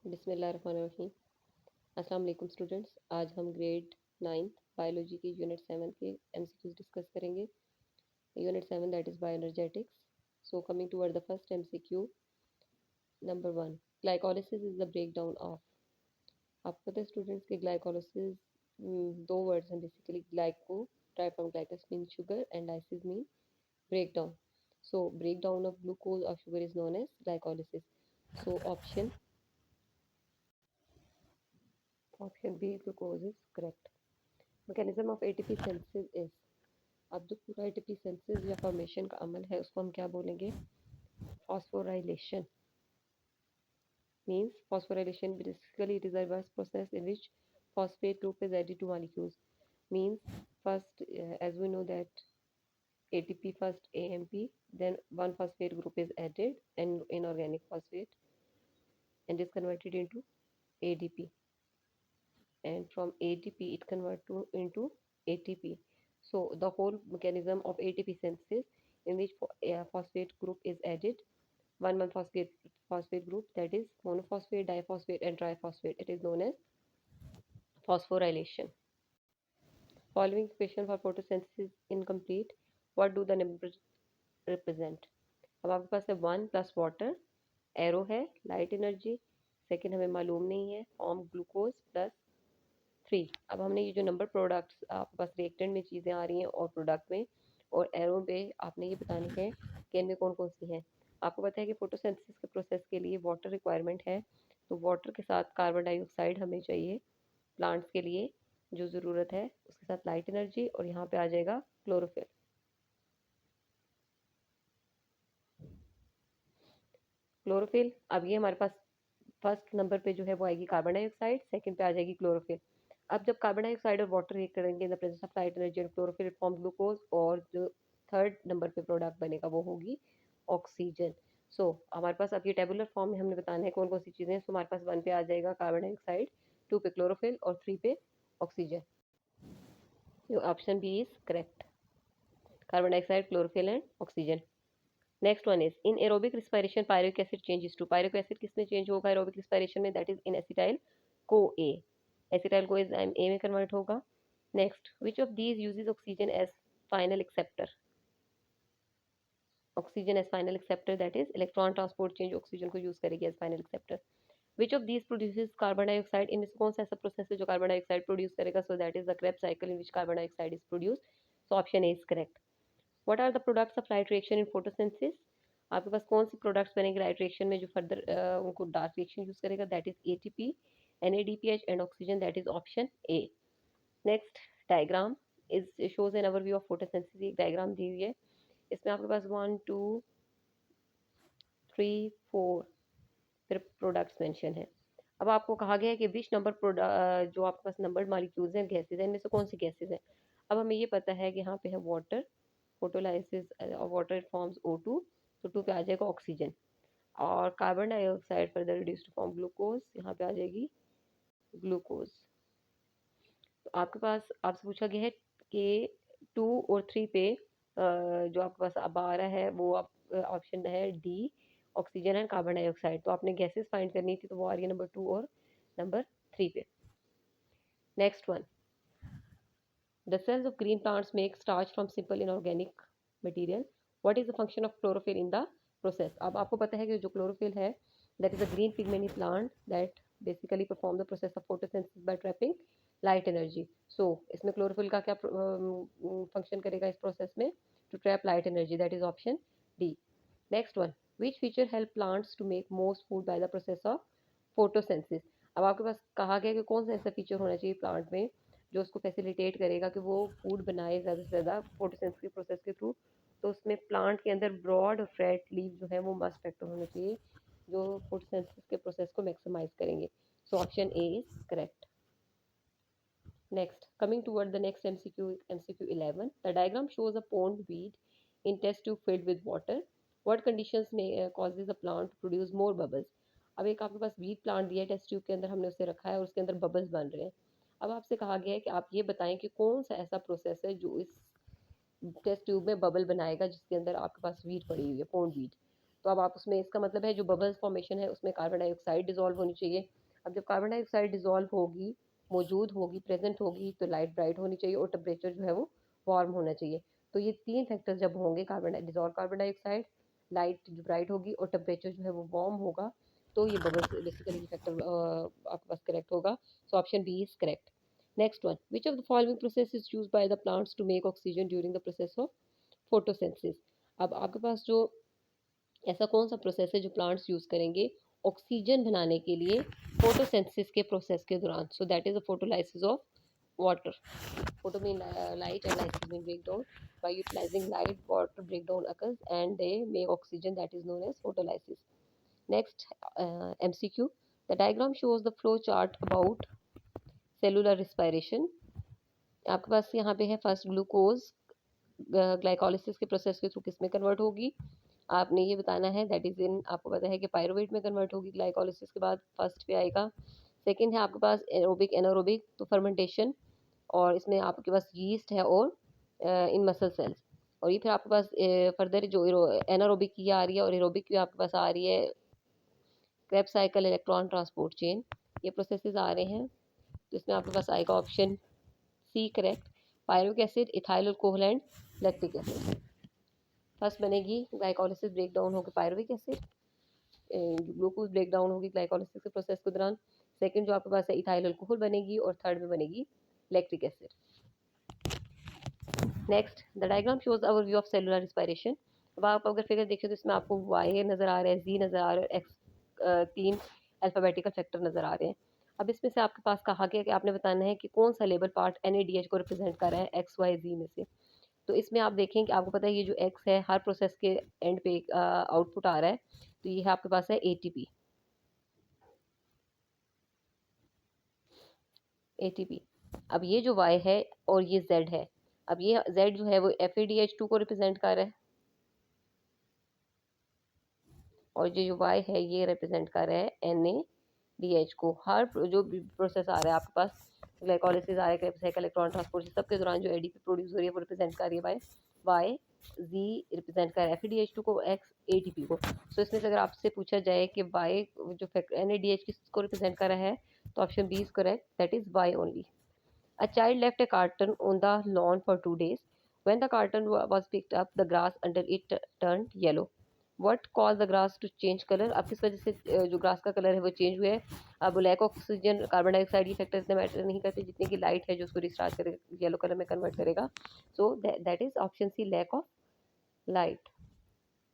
बिस्मिल्लाहिर्रहमानिर्रहीम। अस्सलाम वालेकुम स्टूडेंट्स। आज हम ग्रेड 9 बायोलॉजी के यूनिट 7 के एमसीक्यूज डिस्कस करेंगे। Unit 7 that is bioenergetics. So coming toward the first MCQ number 1, glycolysis is the break down of. आपको पता है स्टूडेंट्स के ग्लाइकोलिसिस दो वर्ड्स हैं basically. Glyco type from glycus mean sugar and lysis mean break down. So break down of glucose और sugar is known as glycolysis. So option B glucose is correct. Mechanism of ATP synthesis is. अब जो पूरा ATP synthesis या formation का अमल है उसको हम क्या बोलेंगे? Phosphorylation. Means phosphorylation basically it is a reverse process in which phosphate group is added to molecules. Means first as we know that ATP first AMP, then one phosphate group is added and inorganic phosphate and is converted into ADP, and from ADP it convert to into ATP. So the whole mechanism of ATP synthesis in which a phosphate group is added, one phosphate group, that is monophosphate, diphosphate and triphosphate. It is known as phosphorylation. Following equation for photosynthesis incomplete. What do the numbers represent? अब आपके पास है 1 plus water, arrow है light energy, second हमें मालूम नहीं है, form glucose plus 3। अब हमने ये जो नंबर प्रोडक्ट्स आपके पास रिएक्टेंट में चीज़ें आ रही हैं और प्रोडक्ट में और एरो पे आपने ये बतानी है कि इनमें कौन कौन सी हैं। आपको पता है कि फोटोसिंथेसिस के प्रोसेस के लिए वाटर रिक्वायरमेंट है, तो वाटर के साथ कार्बन डाइऑक्साइड हमें चाहिए प्लांट्स के लिए जो ज़रूरत है, उसके साथ लाइट एनर्जी और यहाँ पे आ जाएगा क्लोरोफिल। क्लोरोफिल अब ये हमारे पास फर्स्ट नंबर पे जो है वो आएगी कार्बन डाइऑक्साइड, सेकंड पे आ जाएगी क्लोरोफिल। अब जब कार्बन डाइऑक्साइड और वाटर रिएक्ट करेंगे in the presence of light energy and chlorophyll form glucose, और जो थर्ड नंबर पे प्रोडक्ट बनेगा वो होगी ऑक्सीजन। सो हमारे पास अब ये टेबुलर फॉर्म में हमने बताना है कौन कौन सी चीज़ें हैं। सो हमारे पास 1 पे आ जाएगा कार्बन डाइऑक्साइड, 2 पे क्लोरोफिल और 3 पे oxygen. Option B is correct, carbon dioxide, chlorophyll and oxygen. Next one is in aerobic respiration pyruvic acid changes to. Pyruvic acid किसमें चेंज होगा एरोबिक रिस्पायरेशन में? That is in acetyl co A. Acetyl co is A में convert होगा। Next, which of these uses oxygen as final acceptor? Oxygen as final acceptor, that is electron transport chain oxygen को use करेगी as final acceptor. Which of these produces carbon dioxide? इनमें से कौन सा ऐसा process है जो कार्बन डाइऑक्साइड प्रोड्यूस करेगा? So that is the Krebs cycle in which carbon dioxide is produce. So option A is correct. What are the products of light reaction in photosynthesis? आपके पास कौन सी प्रोडक्ट्स बनेंगे light reaction में जो further उनको dark reaction use करेगा? That is ATP, NADPH and oxygen, that is option A. Next diagram is shows an overview of photosynthesis. एक डायग्राम दी हुई है, इसमें आपके पास 1 2 3 4 फिर प्रोडक्ट्स मेंशन है। अब आपको कहा गया है कि विच नंबर जो आपके पास नंबर्ड मॉलिक्यूल्स हैं गैसेज हैं, इनमें से कौन सी गैसेज हैं? अब हमें ये पता है कि यहाँ पे है water, photolysis water forms O2, तो 2 पे आ जाएगा ऑक्सीजन, और carbon dioxide further reduce to form glucose, यहाँ पे आ जाएगी ग्लूकोज। तो आपके पास आपसे पूछा गया है कि 2 और 3 पे जो आपके पास अब आ रहा है वो ऑप्शन है D, oxygen and carbon dioxide. तो आपने गैसेस फाइंड करनी थी, तो वो आ रही है नंबर 2 और नंबर 3 पे। Next one, the cells of green plants make starch from simple inorganic material. What is the function of chlorophyll in the process? अब आपको पता है कि जो क्लोरोफिल है that is a green pigment in plant that basically perform the process of photosynthesis by trapping light energy. So इसमें chlorophyll का क्या फंक्शन करेगा इस प्रोसेस में? To trap light energy, that is option D. Next one, which feature help plants to make most food by the process of photosynthesis? अब आपके पास कहा गया कि कौन सा ऐसा फीचर होना चाहिए प्लांट में जो उसको फैसिलिटेट करेगा कि वो फूड बनाए ज़्यादा से ज़्यादा फोटोसिंथेसिस के प्रोसेस के थ्रू। तो उसमें प्लांट के अंदर ब्रॉड और फ्लैट लीव जो है वो मस्ट फैक्टर होने चाहिए जो फोटोसिंथेसिस के प्रोसेस को मैक्सिमाइज करेंगे। सो option A is correct. Next, coming toward the next MCQ, MCQ 11, the diagram shows a pond weed in test tube filled with water. What conditions may causes the plant to produce more bubbles? अब एक आपके पास weed plant दिया है, test tube के अंदर हमने उसे रखा है और उसके अंदर बबल्स बन रहे हैं। अब आपसे कहा गया है कि आप ये बताएं कि कौन सा ऐसा प्रोसेस है जो इस टेस्ट ट्यूब में बबल बनाएगा जिसके अंदर आपके पास वीड पड़ी हुई है, पॉन्ड वीड। तो अब आप उसमें, इसका मतलब है जो बबल्स फॉर्मेशन है उसमें कार्बन डाइऑक्साइड डिजोल्व होनी चाहिए। अब जब कार्बन डाइऑक्साइड डिजोल्व होगी, मौजूद होगी, प्रेजेंट होगी, तो लाइट ब्राइट होनी चाहिए और टेम्परेचर जो है वो वार्म होना चाहिए। तो ये 3 फैक्टर्स जब होंगे, डिजोल्व कार्बन डाइऑक्साइड, लाइट जो ब्राइट होगी और टेम्परेचर जो है वो वार्म होगा, तो ये बबल्स बेसिकली फैक्टर आपके पास करेक्ट होगा। So option B is correct. Next one, which of the following process is used by the plants to make oxygen during the process of photosynthesis. अब आपके पास जो ऐसा कौन सा प्रोसेस है जो प्लांट्स यूज करेंगे ऑक्सीजन बनाने के लिए फोटोसिंथेसिस के प्रोसेस के दौरान? सो that is the photolysis of water. Photo mean light and lysis mean breakdown. By utilizing light, water breakdown occurs and they make oxygen, that is known as photolysis. Next, MCQ. The diagram shows the flow chart about cellular respiration. आपके पास यहाँ पे है first glucose glycolysis के process के through किस में convert होगी, आपने ये बताना है। दैट इज इन, आपको पता है कि पायरुवेट में कन्वर्ट होगी ग्लाइकोलिसिस के बाद, फर्स्ट पे आएगा। सेकंड है आपके पास एरोबिक एनारोबिक, तो फर्मेंटेशन, और इसमें आपके पास यीस्ट है और इन मसल सेल्स। और ये फिर आपके पास फर्दर जो एनारोबिक की आ रही है और एरोबिक की आपके पास आ रही है Krebs cycle, electron transport chain, ये प्रोसेसेस आ रहे हैं। तो इसमें आपके पास आएगा option C correct, pyruvic acid, ethyl alcohol and lactic acid. First बनेगी ग्लाइकोलिसिस ब्रेक डाउन होकर pyruvic acid, glucose break down होगी ग्लाइकोलिसिस के प्रोसेस के दौरान। सेकंड जो आपके पास है इथाइल अल्कोहल बनेगी और थर्ड में बनेगी lactic acid. Next, the diagram shows our view of cellular respiration. अब आप अगर फिगर देखें तो इसमें आपको वाई नज़र आ रहा है, जी नज़र आ रहा है, एक्स, 3 अल्फ़ाबेटिकल फैक्टर नज़र आ रहे हैं। अब इसमें से आपके पास कहा गया कि आपने बताना है कि कौन सा लेबल पार्ट NADH को रिप्रेजेंट कर रहा है एक्स वाई जी में से। तो इसमें आप देखें कि आपको पता है ये जो एक्स है हर प्रोसेस के एंड पे आउटपुट आ रहा है, तो ये है आपके पास है ATP। ATP। अब ये जो Y है और ये Z है, अब ये Z जो है वो FADH2 को रिप्रेजेंट कर रहा है और ये जो Y है ये रिप्रेजेंट कर रहा है NADH को। हर जो भी प्रोसेस आ रहा है आपके पास, ग्लाइकोलिसिस आ रहा है, क्रेब्स इलेक्ट्रॉन ट्रांसपोर्ट, सबके दौरान जो ADP प्रोड्यूस हो रही है वो रिप्रेजेंट कर रही है बाय Y, Z रिप्रेजेंट कर रहा है FADH2 को, X ATP को। सो इसमें से अगर आपसे पूछा जाए कि Y जो NADH किसको रिप्रेजेंट कर रहा है, तो option B is correct, that is Y only. A child left a carton on the lawn for 2 days. When the carton was picked up, the grass under it turned yellow. What caused the grass to change color? अब किस वजह से जो grass का colour है वो change हुआ है? अब लैक ऑक्सीजन, कार्बन डाइऑक्साइड, ये फैक्टर इतने मैटर नहीं करते जितने की लाइट है जो उसको रिचार्ज करेगा, येलो कलर में कन्वर्ट करेगा। So that is option C, lack of light.